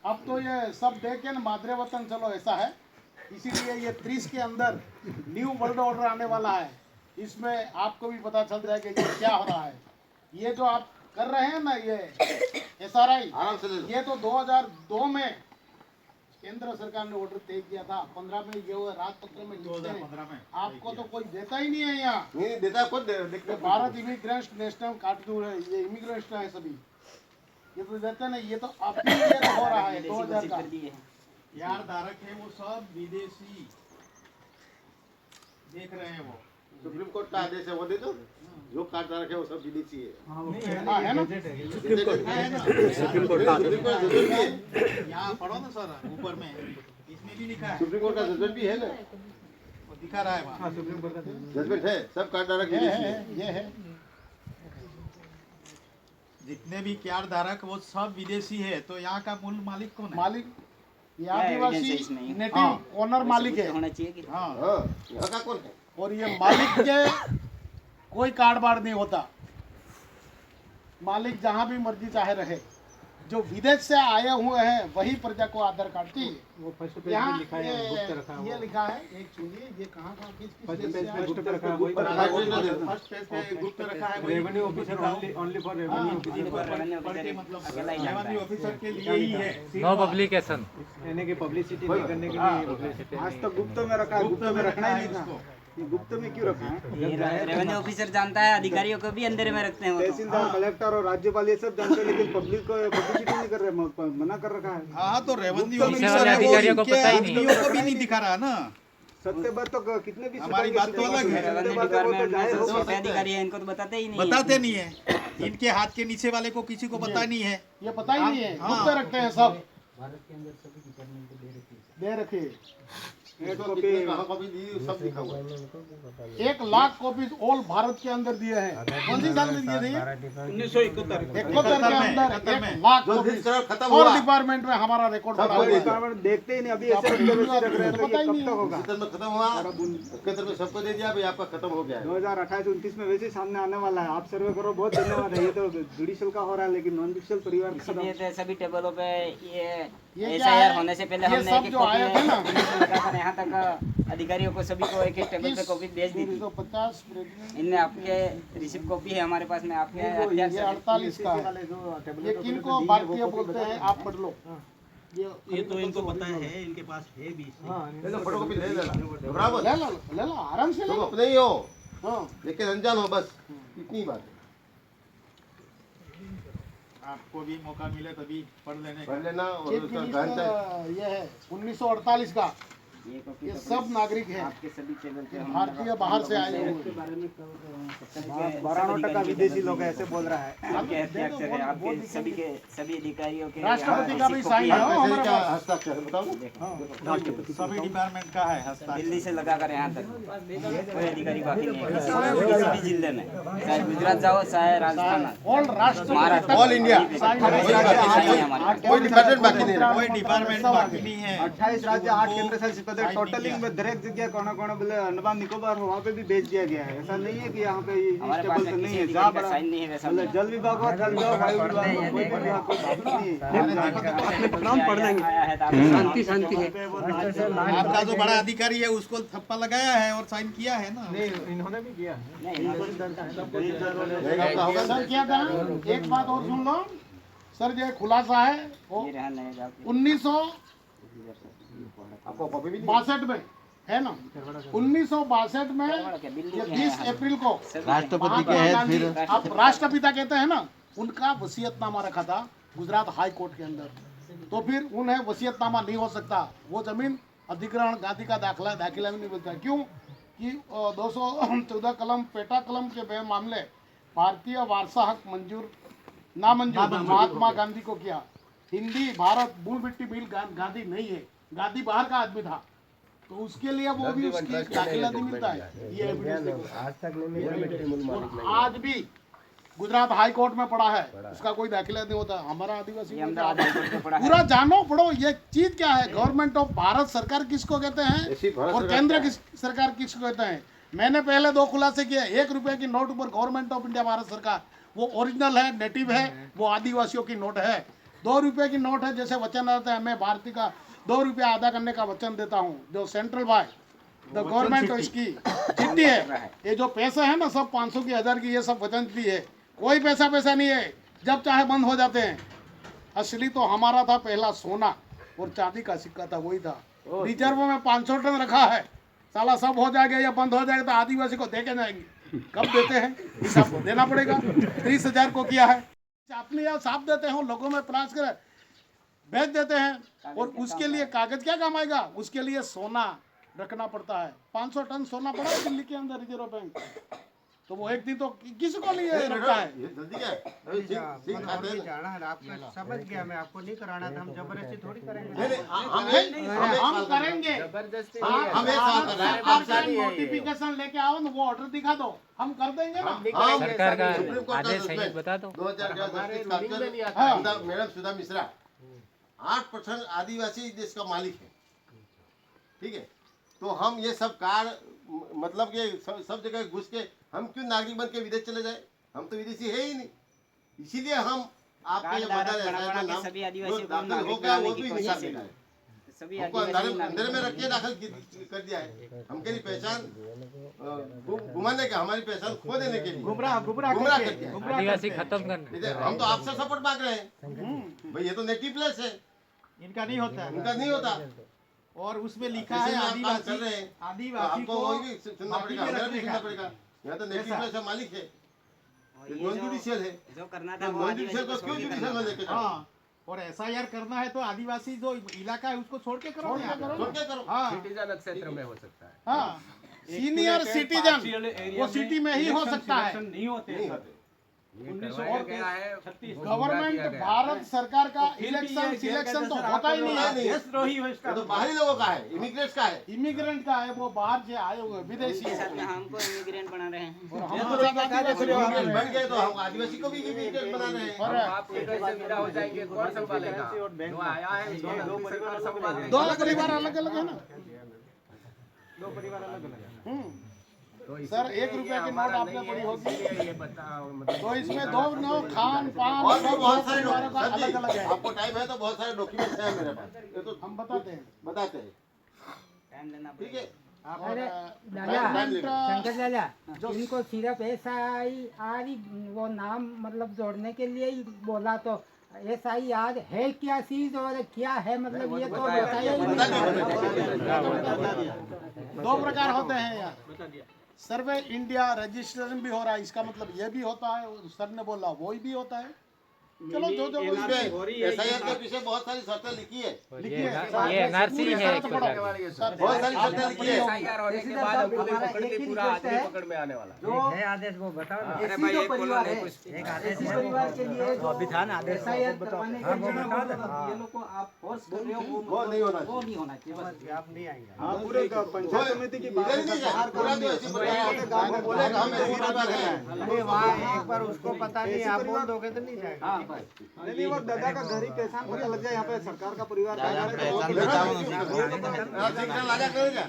अब तो ये सब देख के ना मादरे वतन चलो ऐसा है, इसीलिए ये 30 के अंदर न्यू वर्ल्ड ऑर्डर आने वाला है। इसमें आपको भी पता चल जाएगा कि ये क्या हो रहा है। ये जो आप कर रहे हैं ना ये SRI, आराम से ले लो। ये तो 2002 में केंद्र सरकार ने ऑर्डर तय किया था। 15 में ये राजपत्र में लिखते हैं, आपको तो कोई देता ही नहीं है यहाँ। नहीं देता खुद देखते भारत इमिग्रेंट नेशनल कार्ड है, ये इमिग्रेशन है सभी, ये तो देते नहीं। ये तो आपके लिए तो हो रहा है 2000 का। यार धारक है वो सब विदेशी देख रहे हैं वो। सुप्रीम कोर्ट का आदेश है वो दे दो। जो कार्ड धारक है वो सब विदेशी है। हाँ है ना, सुप्रीम कोर्ट का जजमेंट भी है। यहाँ पढ़ो ना सर ऊपर में, इसमें भी लिखा है, सुप्रीम कोर्ट का जजमेंट भी है ना, वो दिखा रहा है वहाँ। जजमेंट है। सब कार्ड धारक विदेशी है। ये है। जितने भी क्यार धारक वो सब विदेशी है, तो यहाँ का मूल मालिक कौन है? मालिक ये आदिवासी नेटिव ओनर मालिक है। होना चाहिए कि हाँ हाँ यहाँ का कौन है? और ये मालिक के कोई कार्ड बार नहीं होता। मालिक जहाँ भी मर्जी चाहे रहे। जो विदेश से आए हुए हैं वही प्रजा को आधार कार्ड चाहिए। वो फर्स्ट पेज यहाँ पे लिखा है, गुप्त रखा है ये वो। लिखा है, एक सुनिए, ये कहाँ कहाँ किस फर्स्ट देश पेज से पे आए? गुप्त रखा है वही। फर्स्ट पेज पे गुप्त रखा है वही। Revenue officer only for revenue officer. पढ़ के मतलब रेवेन्यू ऑफिसर के लिए ही है। No publication. यानी कि पब्लिसिटी नहीं करने के लिए publicity। आज तक गुप्त में रखा है, गुप्त में रखना ही नहीं था। ये गुप्त में क्यों रखा है? रेवेन्यू ऑफिसर जानता है, अधिकारियों को भी अंधेरे में रखते हैं वो तो। तहसीलदार, कलेक्टर और राज्यपाल ये सब जानते हैं, लेकिन पब्लिक को पब्लिसिटी नहीं कर रहे, मना कर रखा है। हाँ तो रेवेन्यू पीछे ऑफिसर वाले है वो, अधिकारियों को इनके पता ही नहीं। आदमियों को भी नहीं दिखा रहा ना। सत्य बात तो कितने भी हमारी सत्य बात तो अलग है। सत्य रेवेन्यू बात है, वो तो डिपार्टमेंट में जाहिर जो हो छोटे अधिकारी है इनको तो बताते ही नहीं है। बताते नहीं है, इनके हाथ के नीचे वाले को किसी को पता नहीं है। ये पता ही नहीं है, हाँ। गुप्त रखते हैं सब। दे रखे एक तो कॉपी कितने कहाँ कॉपी दी सब लिखा हुआ है। 1 लाख कॉपीज ऑल भारत के अंदर दिए हैं। कौन सी साल में दिए थे? 1971 71 के अंदर 1 लाख जो कॉपीज। जिस तरह खत्म और हुआ डिपार्टमेंट में हमारा रिकॉर्ड सब पड़ा बोल हुआ है। डिपार्टमेंट देखते ही नहीं, अभी ऐसे रखते वैसे रख रहे हैं, तो ये कब तक होगा? जिस तरह खत्म हुआ उसके तरह में सबको दे दिया भाई आपका खत्म हो गया है। 2028-29 में वैसे ही सामने आने वाला है। आप सर्वे करो, बहुत धन्यवाद है। ये तो जुडिशियल का हो रहा है, लेकिन नॉन जुडिशियल परिवार खत्म। इसलिए तो सभी टेबलों पे ये ये क्या SIR है? होने से पहले ये हमने सब एक जो आए थे ना, लगाकर यहाँ तक अधिकारियों को सभी को एक एक टेबल पे कॉपी भेज दी थी। 150 इनने आपके रिसिप्ट कॉपी है हमारे पास में, आपके ये 48 का है। वाले जो टेबल ये किनको भारतीय बोलते हैं, आप पढ़ लो। ये तो इनको पता है, इनके पास है भी। ले लो फोटोकॉपी ले लेना, बराबर। ले लो आराम से ले तुम लो। अपने ही हो हाँ लेकिन अनजान हो, बस इतनी बात है। आपको भी मौका मिले तभी पढ़ लेने का। पढ़ लेना और चीफ उसका मिनिस्टर गहन ये है 1948 का। ये कॉपी ये तो सब नागरिक हैं, आपके सभी टेबल पे हम भारतीय बाहर से आए हुए। 12% विदेशी लोग हैं, ऐसे बोल रहा है। आपके हस्ताक्षर है, आपके सभी अधिकारियों के राष्ट्रपति का भी यहाँ साइन है receipt हमारे कैसे क्या पास। हस्ताक्षर है बताओ ना। सभी डिपार्टमेंट का है copy हस्ताक्षर। दिल्ली से लगाकर यहाँ तक कोई अधिकारी बाकी नहीं है किसी भी जिले में, चाहे गुजरात जाओ चाहे राजस्थान ऑल राष्ट्र महाराष्ट्र ऑल इंडिया कोई डिपार्टमेंट बाकी नहीं रहा। कोई डिपार्टमेंट बाकी नहीं है। 28 राज्य 8 केंद्र शासित प्रदेश, टोटलिंग में दरेक जगह कोना कोना बोले अंडमान निकोबार वहाँ पे भी भेज दिया गया है। ऐसा नहीं है कि यहाँ पे इस हमारे टेबल पास से में नहीं किसी है। अधिकारी जहाँ का बड़ा साइन नहीं है वैसा मतलब जल विभाग हो, थल विभाग, वायु विभाग हो, कोई भी विभाग कोई बात नहीं है। आया है तो आप शांति है। आपका जो बड़ा अधिकारी है उसको थप्पा लगाया है और साइन किया है ना। इन्होंने भी किया है। सर क्या था, एक बात और सुन लो सर, जो खुलासा है वो ये रहा नया जाओ 1962 आपको कॉपी भी में है ना। 1962 में ये 20 अप्रैल को राष्ट्रपति महात्मा गांधी, आप राष्ट्रपिता कहते हैं ना, उनका वसीयतनामा रखा था गुजरात हाई कोर्ट के अंदर। तो फिर उन्हें वसीयतनामा नहीं हो सकता, वो जमीन अधिग्रहण गांधी का दाखिला भी नहीं मिलता। क्यों कि 214 कलम पेटा कलम के मामले भारतीय वारसा हक नामंजूर महात्मा गांधी को किया। हिंदी भारत मूल मिट्टी बिल गांधी नहीं है, गांधी बाहर का आदमी था, तो उसके लिए वो भी उसकी दाखिला नहीं मिलता है। ये एविडेंस देखो, आज तक नहीं और आज भी गुजरात हाई कोर्ट में पड़ा है, उसका कोई दाखिला नहीं होता। हमारा आदिवासी पूरा जानो पढ़ो ये चीज क्या है। गवर्नमेंट ऑफ भारत सरकार किसको कहते हैं और केंद्र की सरकार किसको कहते हैं। मैंने पहले 2 खुलासे किए। 1 रुपए की नोट ऊपर गवर्नमेंट ऑफ इंडिया भारत सरकार, वो ओरिजिनल है, नेटिव है, वो आदिवासियों की नोट है। ₹2 की नोट है, जैसे वचन रहता है मैं भारतीय का ₹2 अदा करने का वचन देता हूँ, जो सेंट्रल बाय द गवर्नमेंट इसकी चिट्ठी है। ये जो पैसा है ना सब 500 की 1000 की, ये सब वचन चिट्ठी है, कोई पैसा नहीं है, जब चाहे बंद हो जाते हैं। असली तो हमारा था पहला सोना और चांदी का सिक्का था, वही था। रिजर्व में 500 टन रखा है, साला सब हो जाएगा या बंद हो जाएगा तो आदिवासी को दे के जाएंगे। कब देते हैं, हिसाब देना पड़ेगा। 30,000 को किया है, अपने यहाँ साफ देते हैं, लोगों में प्लास कर बेच देते हैं, और उसके लिए कागज क्या काम आएगा, उसके लिए सोना रखना पड़ता है। 500 टन सोना पड़ा है दिल्ली के अंदर रिजर्व बैंक, तो वो एक दिन तो किसी को लिए रखता है। ये जल्दी क्या है? अभी सिंह खाते हैं ना। जाना है आपको, समझ गया मैं, आपको नहीं कराना था, हम जबरदस्ती थोड़ी करेंगे। नहीं, नहीं, हम करेंगे, जबरदस्ती हम एक साल कर रहे हैं। नोटिफिकेशन लेके आओ ना, वो ऑर्डर दिखा दो, हम कर देंगे ना। सरकार का आदेश है, बता दो। 2011 मैडम सुधा मिश्रा 8% आदिवासी देश का मालिक है, ठीक है। तो हम ये सब कार मतलब कि सब जगह घुस के हम क्यों नागरिक बन के विदेश चले जाए, हम तो विदेशी है ही नहीं। इसीलिए हम आपको ये बता रहे हैं नाम सभी जो आदिवासियों को दाखिल हो नागरिक गया वो बनाने भी की निकाल कोशिश देना है। है। सभी हमको आदिवासी अंधेरे में रख के दाखिल कर दिया है, हम कहीं पहचान घुमाने का, हमारी पहचान खो देने के लिए गुमराह कर दिया। आदिवासी खत्म करना। इधर हम तो आपसे सपोर्ट मांग रहे हैं भाई, ये तो नेटिव प्लेस है, इनका नहीं होता है, उनका नहीं होता। और उसमें लिखा जैसे है हम काम कर रहे आदिवासी हैं, तो आदिवासी आपको को वो भी सुनना पड़ेगा, हमें भी सुनना पड़ेगा। यहाँ तो नेटिव ऐसा। प्लेस है, मालिक है, ये नॉन जो- जुडिशियल है। जो करना तो था वो नॉन आदिवासी जुडिशियल को को छोड़ क्यों के जुडिशियल करना में था। लेके जाओ? हाँ, और SIR करना है तो आदिवासी जो इलाका है उसको छोड़ के करो यहाँ पे। छोड़ के करो। हाँ सिटीजन क्षेत्र में हो सकता है। हाँ, सीनियर सिटीजन वो सिटी में ही हो सकता है। नहीं होते नहीं होते। 1900 गया है गवर्नमेंट भारत सरकार का इलेक्शन सिलेक्शन तो होता ही नहीं है। देशद्रोही है ये इसका तो बाहरी लोगों का है, इमिग्रेट्स का है। इमिग्रेंट का है, वो बाहर से आए हुए विदेशी के साथ है। में हमको इमिग्रेंट बना रहे हैं। और हम तो ज्यादा आदिवासी लोग हैं। इमिग्रेट बन गए तो हम आदिवासी को भी इमिग्रेट बना रहे हैं। और आप इधर से विदा हो जाएंगे, कौन संभालेगा? जो आया है दो परिवार संभालेंगे। दो परिवार अलग अलग है ना। दो परिवार अलग अलग। सर ₹1 की नोट आपने पड़ी होगी, ये बताओ मतलब तो इसमें 2 नौ खान पान और भी सब बहुत सारे परिवारों का सर जी, अलग अलग है। आपको टाइम है तो बहुत सारे डॉक्यूमेंट्स हैं मेरे पास, ये तो हम बताते हैं। बताते हैं, टाइम लेना ठीक पड़ेगा। है। अरे गवर्नमेंट शंकर लाला, इनको सिर्फ SIR वो नाम मतलब जोड़ने के लिए ही बोला, तो SIR है क्या चीज और क्या है मतलब ये तो बताया ही नहीं। 2 प्रकार होते हैं यार, सर्वे इंडिया रजिस्ट्रेशन भी हो रहा है, इसका मतलब ये भी होता है, सर ने बोला वो भी होता है। चलो जो जो SIR के पीछे बहुत सारी शर्तें लिखी है, लिखिए ये NRC है एक प्रकार। बहुत सारी शर्तें लिखी है। SIR होने के बाद हमको भी पकड़ के पूरा आदमी पकड़ में आने वाला है। जो है आदेश वो बताओ ना। अरे भाई एक बोलो नहीं कुछ एक आदेश इस है परिवार के लिए जो अभी था ना आदेश, SIR करवाने के हाँ, वो लिए बता दो। ये लोग को आप फोर्स कर रहे हो, वो नहीं होना वो नहीं होना चाहिए बस। आप नहीं आएंगे। हाँ, पूरे पंचायत समिति की बात इधर नहीं जाए, पूरा तो ऐसे बताया, वो बोलेगा हम ऐसे परिवार हैं। अरे वहाँ एक बार उसको पता नहीं, आप बोल दोगे तो नहीं जाएगा। नहीं, वो दादा का घर ही पहचान पता लग जाए, यहाँ पे सरकार का परिवार का घर है, तो वो हाँ, ठीक है, लगा करेगा।